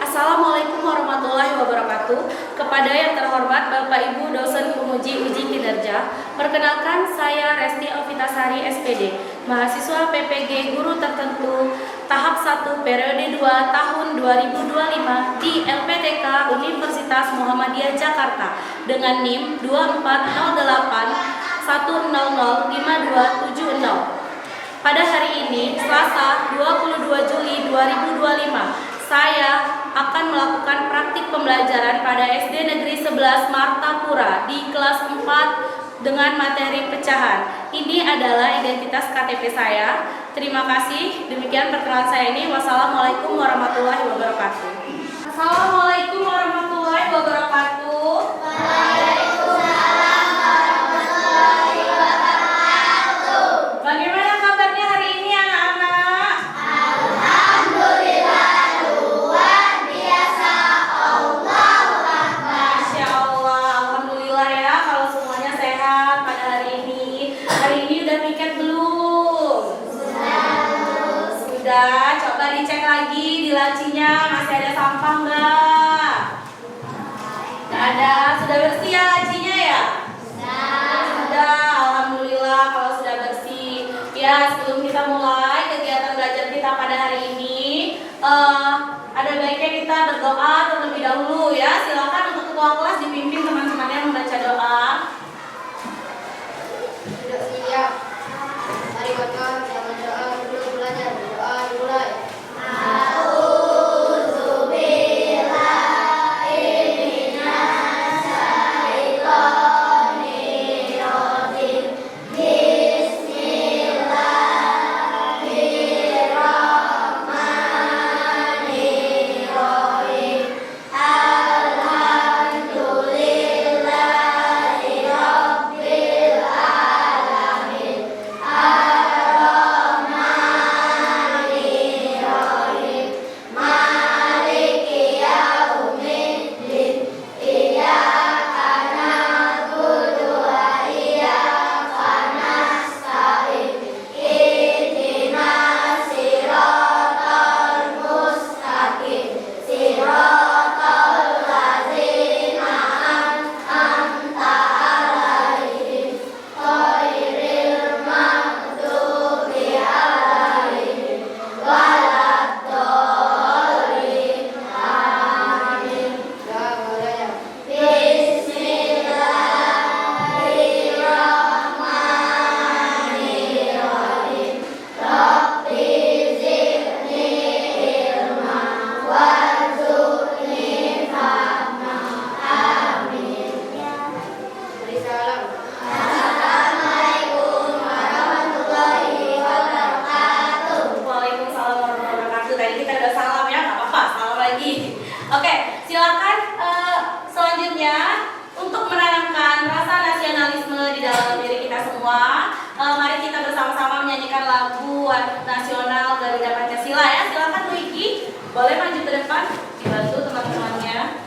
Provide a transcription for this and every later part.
Assalamualaikum warahmatullahi wabarakatuh. Kepada yang terhormat Bapak Ibu dosen penguji uji kinerja, perkenalkan saya Resti Ovitasari SPD, mahasiswa PPG Guru Tertentu tahap 1 periode 2 tahun 2025 di LPTK Universitas Muhammadiyah Jakarta dengan NIM 240810052770. Pada hari ini, Selasa 22 Juli 2025, saya akan melakukan praktik pembelajaran pada SD Negeri 11 Martapura di kelas 4 dengan materi pecahan. Ini adalah identitas KTP saya. Terima kasih. Demikian perkenalan saya ini. Wassalamualaikum warahmatullahi wabarakatuh. Assalamualaikum warahmatullahi wabarakatuh. Waalaikumsalam warahmatullahi wabarakatuh. Bagaimana kabarnya hari ini anak-anak? Alhamdulillah luar biasa. Allahu Akbar. Masya Allah, Alhamdulillah ya kalau semuanya sehat pada hari ini. Hari ini udah piket belum? Sudah, coba dicek lagi di lacinya masih ada sampah nggak? Nggak ada, sudah bersih ya lacinya ya? Sudah, Alhamdulillah kalau sudah bersih. Ya, sebelum kita mulai kegiatan belajar kita pada hari ini, ada baiknya kita berdoa terlebih dahulu ya. Silakan untuk ketua kelas dipimpin teman-temannya membaca doa. Sudah siap. Mari kawan-kawan kita berdoa sebelum belajar. Berdoa dimulai. Oke, silakan selanjutnya untuk menanamkan rasa nasionalisme di dalam diri kita semua. Mari kita bersama-sama menyanyikan lagu nasional Garuda Pancasila ya. Silakan Bu Iki, boleh maju ke depan dibantu teman-temannya.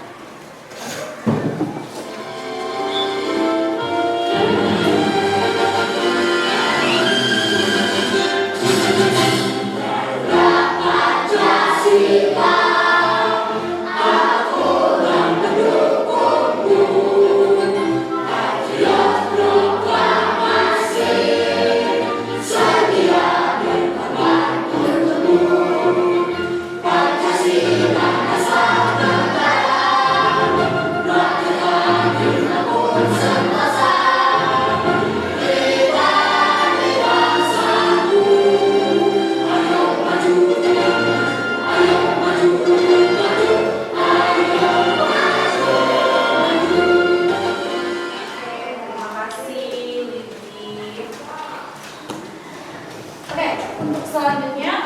Selanjutnya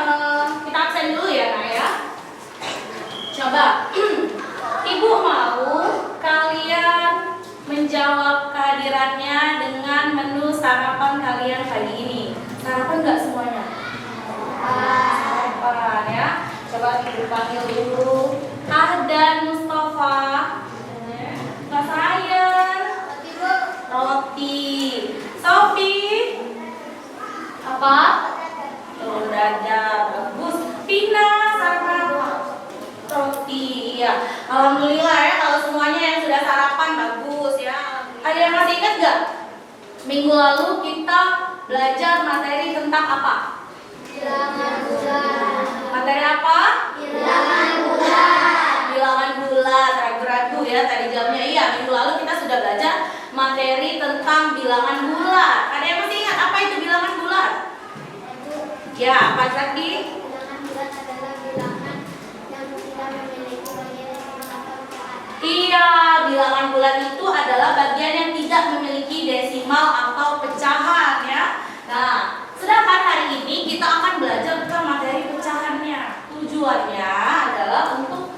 kita absen dulu ya Nak ya. Coba Ibu mau kalian menjawab kehadirannya dengan menu sarapan kalian pagi ini. Sarapan nggak semuanya? Sarapan ya. Coba Ibu panggil dulu Ahdan Mustafa. Mas Ryan. Roti. Sofi. Apa? Telur dadar. Bagus. Pina sarapan apa? Roti. pasti. Iya. Alhamdulillah ya kalau semuanya yang sudah sarapan bagus ya. Ada yang masih ingat nggak? Minggu lalu kita belajar materi tentang apa? Bilangan bulat. Materi apa? Bilangan bulat. Bilangan bulat. Ragu-ragu ya tadi jamnya. Iya, minggu lalu kita sudah belajar materi tentang bilangan bulat. Ada yang masih ingat apa itu bilangan bulat? Ya, apa lagi? Bilangan bulat adalah bilangan yang tidak memiliki bagian desimal atau pecahan. Iya, bilangan bulat itu adalah bagian yang tidak memiliki desimal atau pecahan ya. Nah, sedangkan hari ini kita akan belajar tentang materi pecahannya. Tujuannya adalah untuk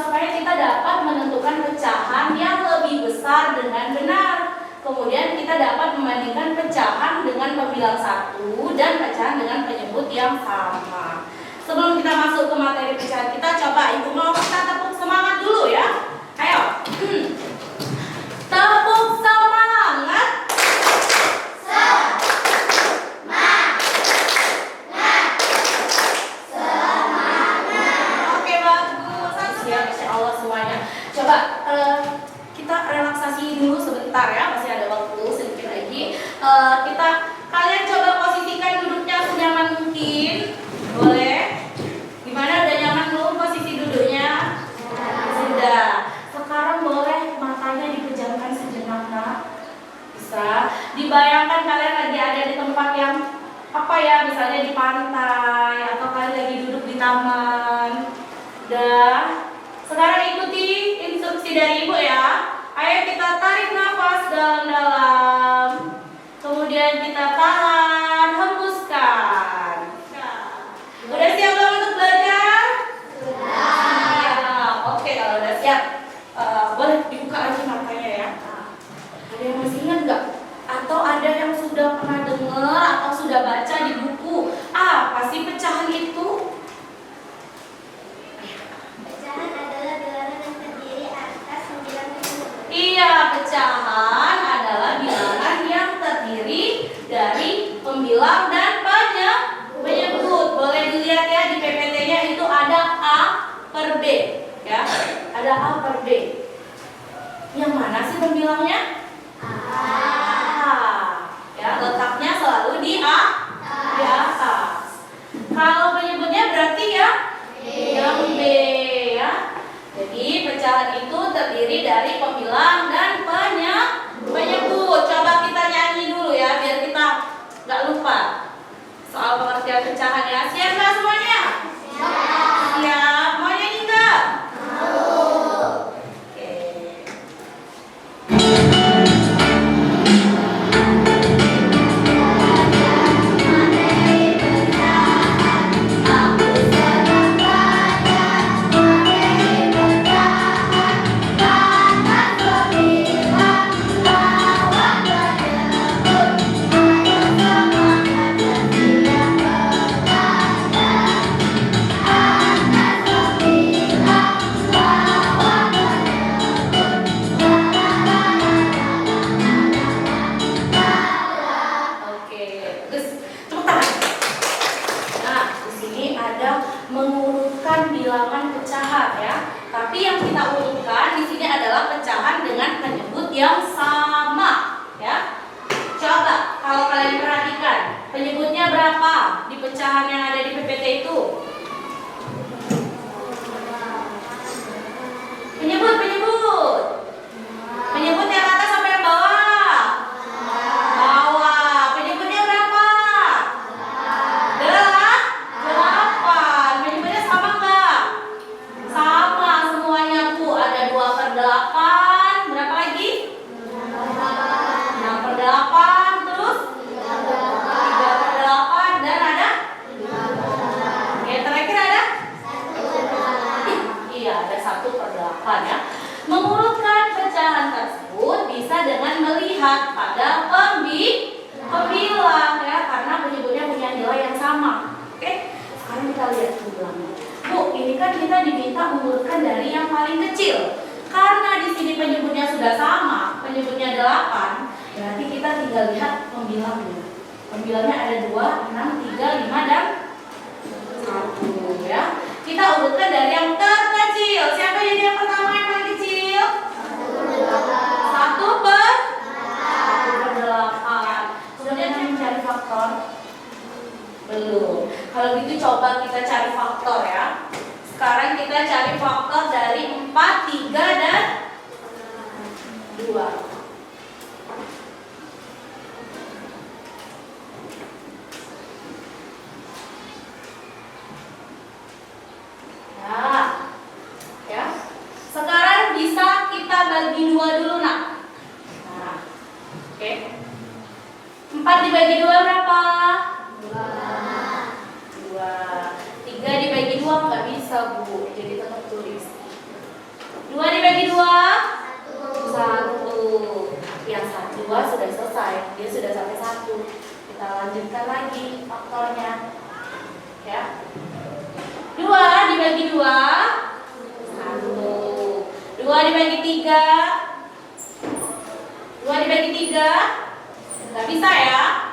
supaya kita dapat menentukan pecahan yang lebih besar dengan benar. Kemudian kita dapat membandingkan pecahan dengan pembilang satu dan pecahan dengan penyebut yang sama. Sebelum kita masuk ke materi pecahan kita, coba Ibu mau kita tepuk semangat dulu ya. Ayo. Tepuk semangat. Oke, bagus. Siap, Masya Allah semuanya. Coba kita relaksasi dulu sebentar ya, masih ada waktu sedikit lagi. Kalian coba posisikan duduknya senyaman mungkin. Boleh? Gimana, udah nyaman belum posisi duduknya? Sudah. Sekarang boleh matanya dipejamkan sejenak, Nak. Bisa. Dibayangkan kalian lagi ada di tempat yang apa ya, misalnya di pantai atau kalian lagi duduk di taman. Udah. Sekarang ikuti instruksi dari Ibu ya. Ayo kita tarik nafas dalam-dalam. Kemudian kita tahan, hembuskan. Udah siap belum untuk belajar? Sudah. Oke, kalau udah siap, boleh dibuka lagi matanya ya. Ada yang masih ingat nggak? Atau ada yang sudah pernah dengar atau sudah baca di buku? Apa sih pecahan itu? Pecahan adalah bilangan yang terdiri atas 9 penyebut. Iya, pecahan adalah bilangan yang terdiri dari pembilang dan penyebut. Boleh dilihat ya di PPT-nya itu ada A per B ya. Ada A per B. Yang mana sih pembilangnya? Ya, letaknya selalu di atas. Kalau penyebutnya berarti ya yang B ya. Jadi pecahan itu terdiri dari pembilang dan penyebut. Coba kita nyanyi dulu ya biar kita nggak lupa soal pengertian pecahan ya. Siap nggak semuanya? Siap. Mau nyanyi nggak? Oke. Oke, terus tepuk tangan. Nah, di sini ada mengurutkan bilangan pecahan ya. Tapi yang kita urutkan di sini adalah pecahan dengan penyebut yang sama ya. Coba kalau kalian perhatikan, penyebutnya berapa di pecahan yang ada di PPT itu? Penyebut. Penyebut yang atas sampai yang bawah. Bawah. Penyebutnya berapa? 8. Penyebutnya sama nggak? Sama semuanya Bu. Ada 2/8. Berapa lagi? 6/8. Terus 3/8 dan ada? Yang terakhir ada? Iya, ada 1/8 ya. Mengurutkan pecahan tersebut bisa dengan melihat pada pembilang ya, karena penyebutnya punya nilai yang sama. Oke, sekarang kita lihat pembilangnya. Bu, ini kan kita diminta mengurutkan dari yang paling kecil. Karena di sini penyebutnya sudah sama, penyebutnya 8, berarti kita tinggal lihat pembilangnya. Pembilangnya ada 2, 6, 3, 5 dan 1 ya. Kita urutkan dari yang terkecil. kita cari faktor dari 4, 3, dan 2. Nah, ya. Sekarang bisa kita bagi 2 dulu, nak. Nah, oke. 4 dibagi 2 berapa? 2. 3 dibagi 2 nggak bisa, Bu. Jadi tetap tulis. 2 dibagi 2? 1. Yang 2 sudah selesai. Dia sudah sampai 1. Kita lanjutkan lagi faktornya. Ya. 2 dibagi 2? 1. 2 dibagi 3? 2 dibagi 3? Nggak bisa ya?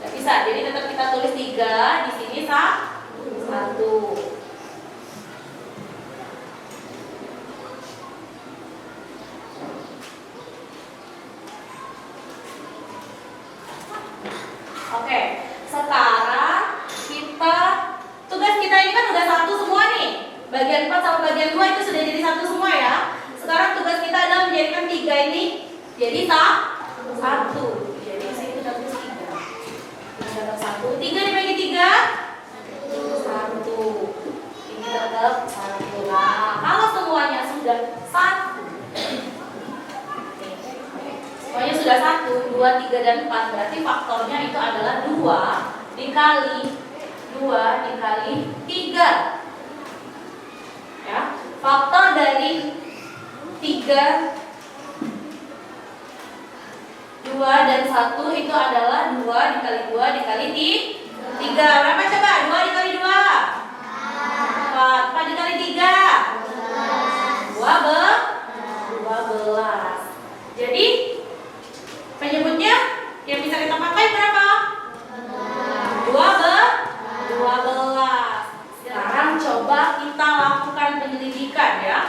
Nggak bisa. Jadi tetap kita tulis 3. Di sini 1. Oke, sekarang kita tugas kita ini kan udah 1 semua nih. Bagian 4 sama bagian 2 itu sudah jadi 1 semua ya. Sekarang tugas kita adalah menjadikan 3 ini jadi 1. Jadi saya kita tulis 3. Ini tetap 1. 3 dibagi 3? 1. Ini tetap 1. Nah, kalau semuanya sudah 1, semuanya sudah 1, 2, 3, dan 4, berarti faktornya itu adalah 2 dikali 3. Ya, faktor dari 3, 2, dan 1 itu adalah 2 dikali 2 dikali 3. Berapa coba? 2 dikali 2? 4. 4 dikali 3? 12. Jadi penyebutnya yang bisa kita pakai berapa? 12. Sekarang coba kita lakukan penyelidikan ya.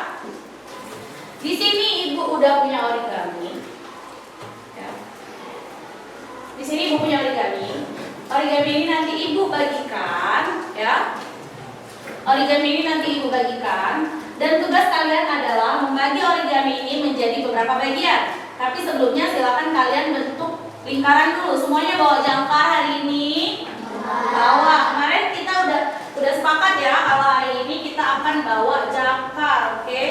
Di sini Ibu udah punya origami. Ya. Di sini Ibu punya origami. Origami ini nanti Ibu bagikan ya. Origami ini nanti Ibu bagikan, dan tugas kalian adalah membagi origami ini menjadi beberapa bagian. Tapi sebelumnya silakan kalian bentuk lingkaran dulu. Semuanya bawa jangkar hari ini. Bawa. Kemarin kita udah sepakat ya kalau hari ini kita akan bawa jangkar, oke?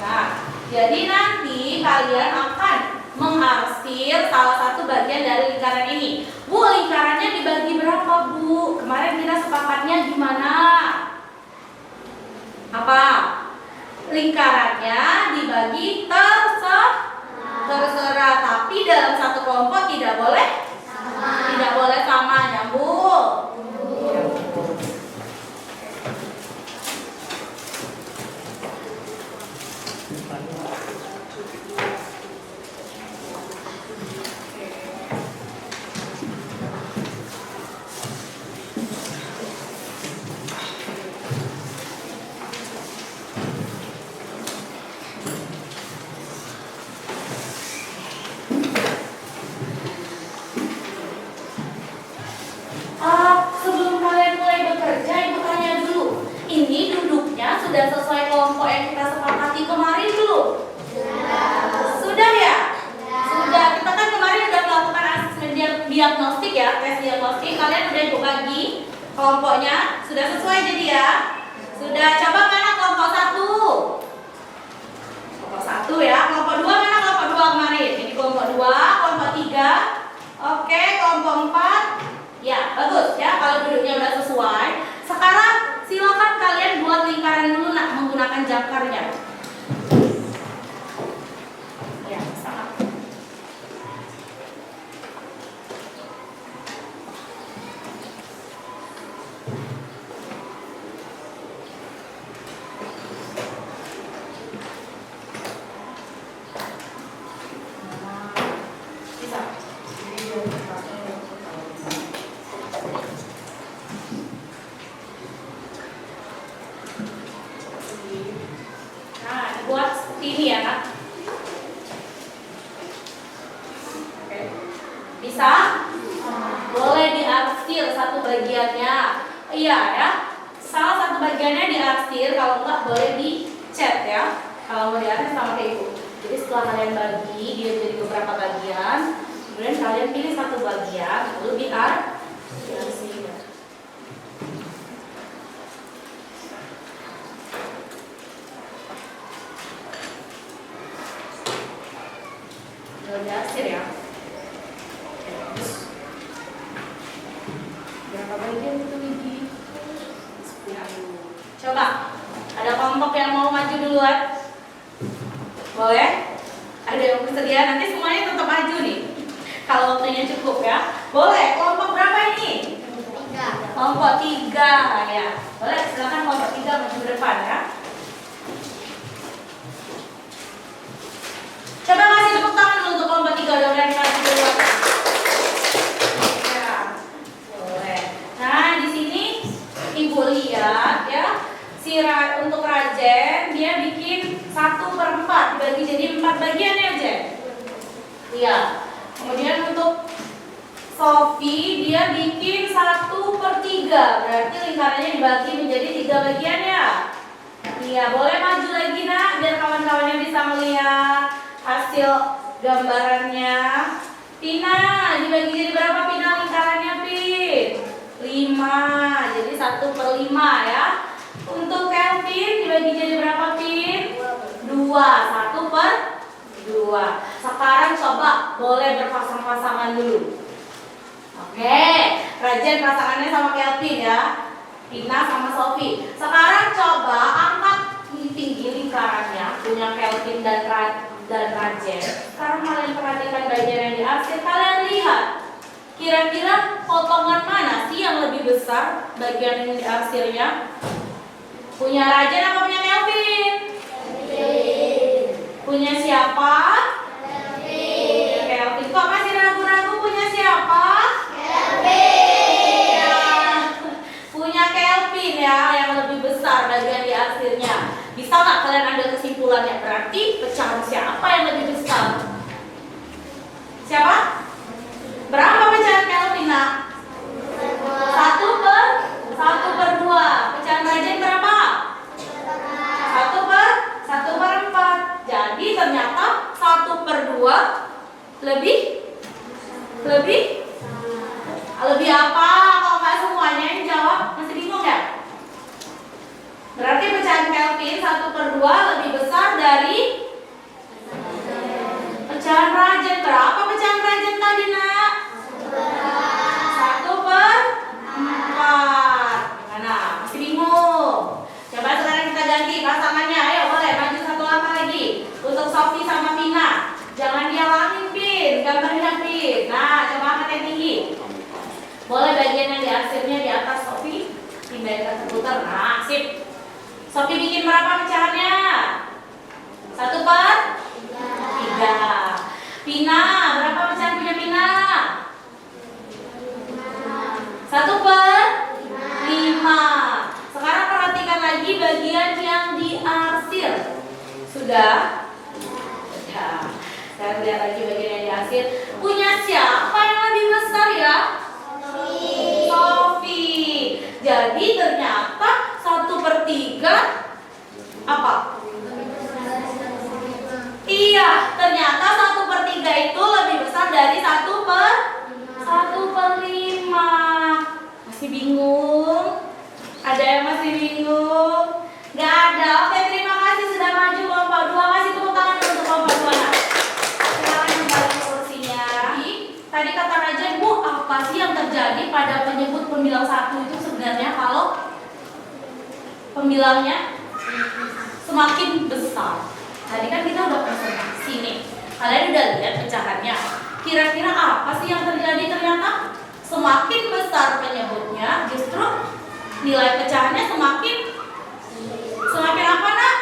Nah, jadi nanti kalian akan mengarsir salah satu bagian dari lingkaran ini. Bu, lingkarannya dibagi berapa, Bu? Kemarin kita sepakatnya gimana? Apa? Lingkarannya dibagi terserah, tapi dalam satu kelompok tidak boleh sama, nyambung. Sebelum kalian mulai bekerja, Ibu tanya dulu, ini duduknya sudah sesuai kelompok yang kita sepakati kemarin belum? Sudah ya? Sudah. Kita kan kemarin sudah melakukan asesmen diagnostik ya, tes diagnostik. Kalian udah Ibu bagi kelompoknya, sudah sesuai jadi ya? Sudah. Coba mana kelompok 1? Kelompok 1 ya. Kelompok 2 mana kelompok 2 kemarin? Ini kelompok 2, kelompok 3. Oke, kelompok 4. Ya, bagus ya kalau duduknya udah sesuai. Sekarang silakan kalian buat lingkaran dulu nak menggunakan jangkarnya. Ya, sama. Bisa. Buat seperti ini ya Kak. Oke. Bisa? Boleh diarsir satu bagiannya. Iya ya. salah satu bagiannya diarsir, kalau enggak boleh di chat ya. Kalau mau diarsir sama kayak ibu. Jadi setelah kalian bagi dia jadi beberapa bagian, kemudian kalian pilih satu bagian lalu diarsir. Diarsir ya. Berapa bagian itu Widi? 10. Coba, ada kelompok yang mau maju duluan? Boleh? Ada yang bersedia? Nanti semuanya tetap maju nih. Kalau waktunya cukup ya. Boleh, kelompok berapa ini? 3. Kelompok 3 ya. Boleh, silakan kelompok 3 maju ke depan ya. Coba kasih tepuk tangan untuk kelompok 3 udah berani maju duluan. Ya, boleh. Nah, di sini Ibu lihat ya. Untuk Rajen dia bikin 1/4 dibagi jadi 4 bagian ya Jen. Iya. Kemudian untuk Sofi dia bikin 1/3 berarti lingkarannya dibagi menjadi 3 bagian ya. Iya, boleh maju lagi nak biar kawan-kawannya bisa melihat hasil gambarannya. Pina dibagi jadi berapa Pina lingkarannya Pin? 5. Jadi 1/5 ya. Untuk Kelvin dibagi jadi berapa Pin? 2. 1/2. Sekarang coba boleh berpasang-pasangan dulu. Oke, Rajen pasangannya sama Kelvin ya. Pina sama Sofi. Sekarang coba angkat tinggi lingkarannya punya Kelvin dan Rajen. Sekarang kalian perhatikan bagian yang diarsir. Kalian lihat kira-kira potongan mana sih yang lebih besar bagian yang diarsirnya? Punya Rajen apa punya Kelvin? Punya siapa? Kelvin. Kok masih ragu-ragu punya siapa? Kelvin. Ya, punya Kelvin ya yang lebih besar bagian diarsirnya. Bisa nggak kalian ambil kesimpulannya? Berarti pecahan siapa yang lebih besar? Siapa? Berapa pecahan Kelvin nak? 1/2. Pecahan Rajen berapa? 1/4. Jadi ternyata 1/2 lebih apa? Kalau nggak semuanya yang jawab masih bingung ya? Berarti pecahan Kelvin 1/2 lebih besar dari pecahan Rajen. Berapa pecahan Rajen tadi nak? 1/4. Gimana? Masih bingung? Coba sekarang kita ganti pasangannya. Ayo boleh maju satu langkah lagi. Untuk Sofi sama Pina. Jangan dialangin Pin, gambarnya Pin. Nah, coba angkat yang tinggi. Boleh bagian yang diarsirnya di atas Sofi. Pindahin ke putar. Nah, sip. Sofi bikin berapa pecahannya? 1/3. Pina, berapa pecahan punya Pina? 1/5. Sekarang perhatikan lagi bagian yang diarsir. Sudah? Sudah. Sekarang lihat lagi bagian yang diarsir. Punya siapa yang lebih besar ya? Sofi. Jadi ternyata 1/3 apa? Iya, ternyata 1/3 itu lebih besar dari 1/5. Masih bingung? Ada yang masih bingung? Gak ada. Oke, terima kasih sudah maju kelompok 2. Kasih tepuk tangan untuk kelompok 2. Silakan kembali ke kursinya. Tadi kata Rajen, Bu, apa sih yang terjadi pada penyebut pembilang 1 itu sebenarnya kalau pembilangnya semakin besar? Tadi kan kita udah presentasi nih. Kalian udah lihat pecahannya. Kira-kira apa sih yang terjadi? Ternyata semakin besar penyebutnya, justru nilai pecahannya semakin apa nak?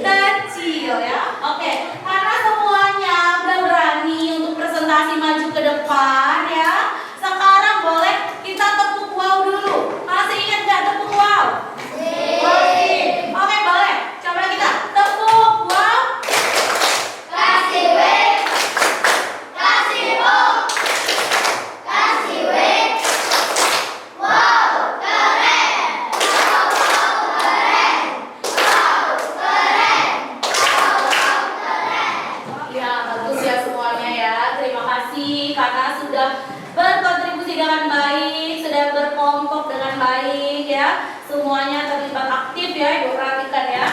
Kecil ya. Oke, karena semuanya udah berani untuk presentasi maju ke depan ya. Sekarang boleh kita tepuk wow dulu. Masih ingat gak tepuk wow? Masih. Oke, boleh. Coba kita tepuk wow. Kasih W. Kasih O. Kasih W. Wow. sedikit ya, Ibu perhatikan ya.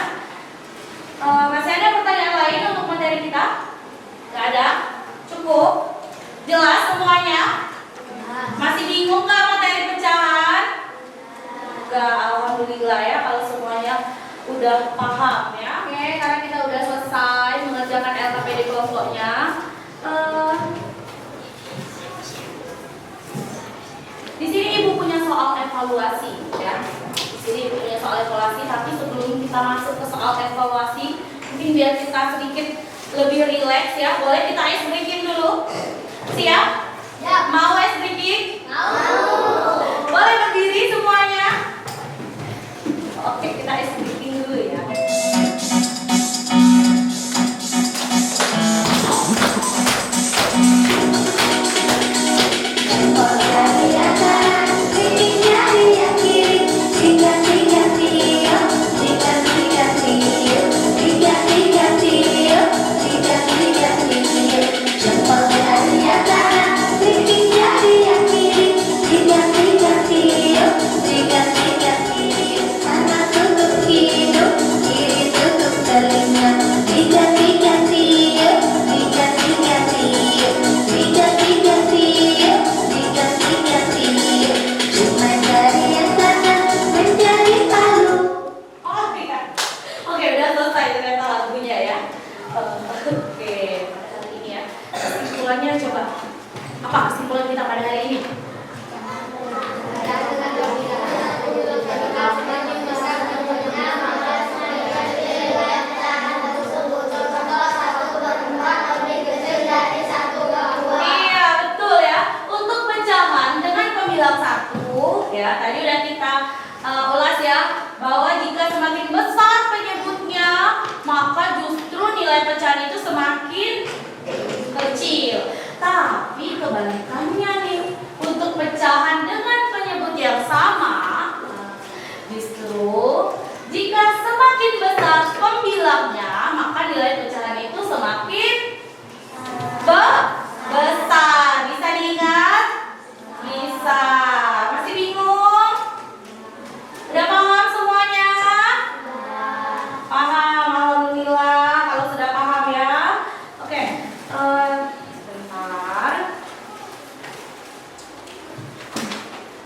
Masih ada pertanyaan lain untuk materi kita? Nggak ada? Cukup? Jelas semuanya? Masih bingung nggak materi pecahan? Nggak, alhamdulillah ya kalau semuanya udah paham ya. Oke, karena kita udah selesai mengerjakan LKPD kelompoknya. Di sini Ibu punya soal evaluasi ya. Di sini Ibu punya soal evaluasi, tapi sebelum kita masuk ke soal evaluasi, mungkin biar kita sedikit lebih rileks ya, boleh kita ice breaking dulu. Siap? Ya. Mau ice breaking? Mau. Boleh berdiri semuanya? Oke, kita ice breaking dulu ya. Oke, udah selesai ternyata lagunya ya. Oke, pada hari ini ya. Kesimpulannya coba. Apa kesimpulan kita pada hari ini? Iya, betul ya. Untuk pecahan dengan pembilang 1 ya, tadi udah kita ulas ya, bahwa jika semakin besar penyebutnya, maka justru nilai pecahan itu semakin kecil. Tapi kebalikannya nih, untuk pecahan dengan penyebut yang sama, justru jika semakin besar pembilangnya, maka nilai pecahan itu semakin besar. Bisa diingat? Bisa. Masih bingung? Udah paham semuanya? Paham, alhamdulillah. Kalau sudah paham ya. Oke, sebentar.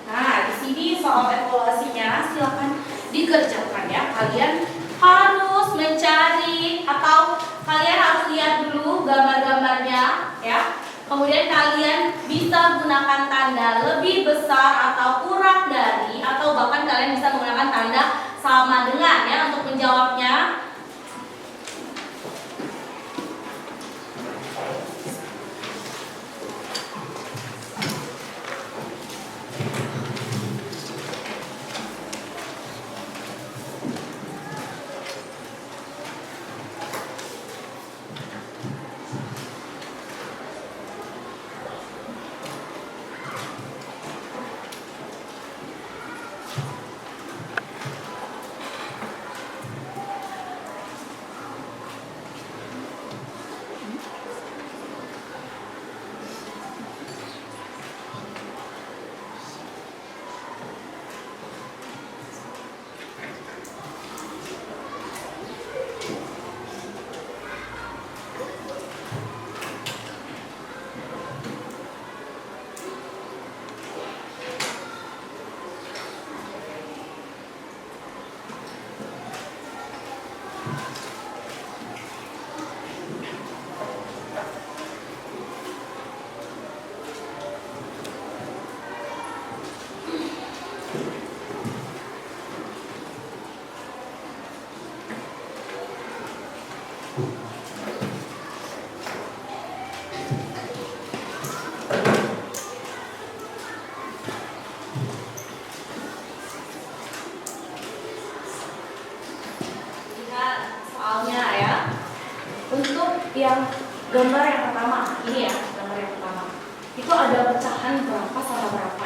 Nah, di sini soal evaluasinya silakan dikerjakan ya. Kalian harus mencari atau kalian harus lihat dulu gambar-gambarnya ya. Kemudian kalian bisa gunakan tanda lebih besar atau kurang dari, atau bahkan kalian bisa menggunakan tanda sama dengan ya untuk menjawabnya. yang gambar yang pertama, ini ya, gambar yang pertama. Itu ada pecahan berapa sama berapa?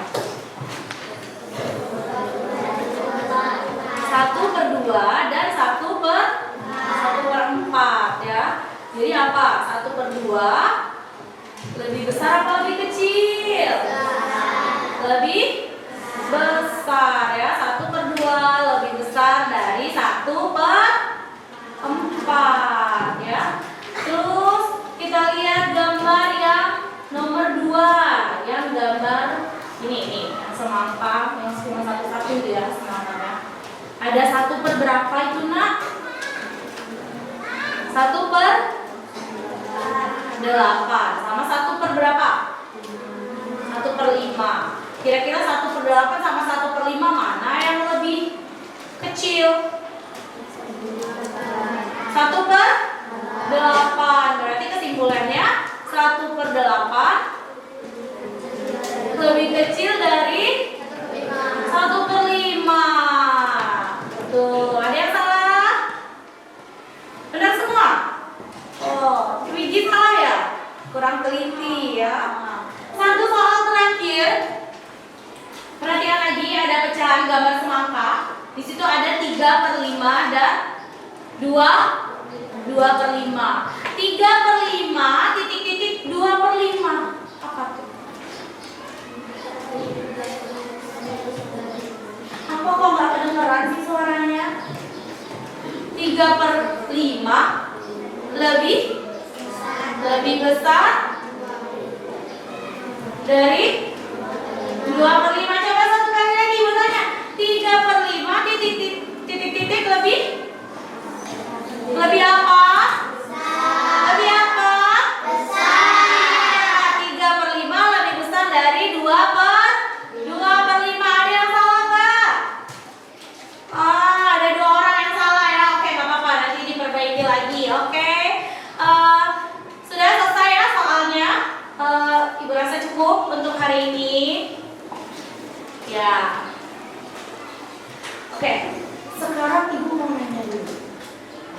1/2 dan 1/4 ya. Jadi apa? 1/2 lebih besar apa lebih kecil? Lebih besar ya. 1/2 lebih besar dari dari 1/4 ya. Terus kita lihat gambar yang nomor 2, yang gambar ini yang semangka, yang cuma satu-satu ya semangkanya. Ada 1/, berapa itu nak? 1/8 sama 1/, berapa? 1/5. Kira-kira 1/8 sama 1/5 mana yang lebih kecil? 1/8. Berarti kesimpulannya 1/8 lebih kecil dari 1/5. Tuh, ada yang salah? Benar semua? Oh, Wiji salah ya? Kurang teliti ya. Satu soal terakhir. Perhatikan lagi, ada pecahan gambar semangka. Di situ ada 3/5 dan 2/5. 3/5 titik-titik 2/5. Apa tuh? Apa kok nggak kedengeran sih suaranya? 3/5 lebih besar dari 2/5. Coba satu kali lagi ibu tanya. 3/5 titik-titik lebih apa? Lebih apa? Besar. 3/5 lebih besar dari 2/5. Ada yang salah nggak? Ada 2 orang yang salah ya. Oke, nggak apa-apa, nanti diperbaiki lagi. Oke. Sudah selesai ya soalnya. Ibu rasa cukup untuk hari ini. Ya. Oke. Sekarang ibu mau nanya dulu.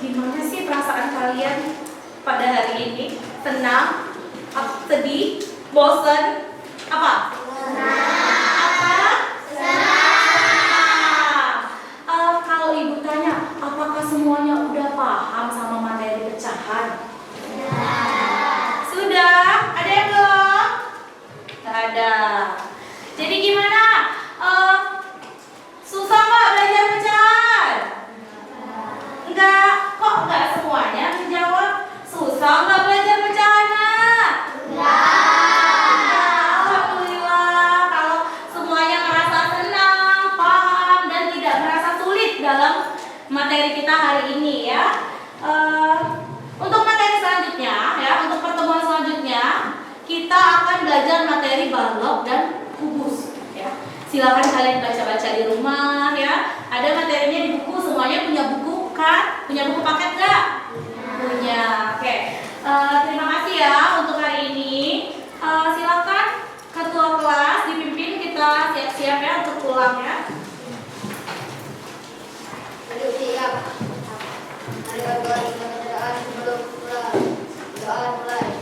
Gimana sih perasaan kalian pada hari ini? Senang? Sedih? Bosan? Apa? Kalau ibu tanya, apakah semuanya udah paham sama materi pecahan? Sudah? Ada yang belum? Gak ada. Jadi gimana? Susah nggak belajar pecahan? Enggak. Kok nggak semuanya menjawab? Susah nggak belajar pecahan? Alhamdulillah. Kalau semuanya merasa senang, paham, dan tidak merasa sulit dalam materi kita hari ini ya. Untuk materi selanjutnya ya, untuk pertemuan selanjutnya kita akan belajar materi balok dan kubus ya. Silakan kalian baca-baca di rumah ya. Ada materinya di buku, semuanya punya buku kan? Punya buku paket nggak? Punya. Oke. Terima kasih ya untuk hari ini. Silakan ketua kelas dipimpin, kita siap-siap ya untuk pulang ya. Ayo siap. Mari berdua bacaan sebelum pulang. Doa mulai.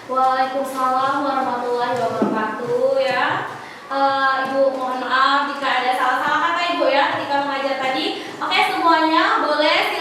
Waalaikumsalam warahmatullahi wabarakatuh ya. Ibu mohon maaf jika ada salah-salah kata ibu ya ketika mengajar tadi. Oke, semuanya boleh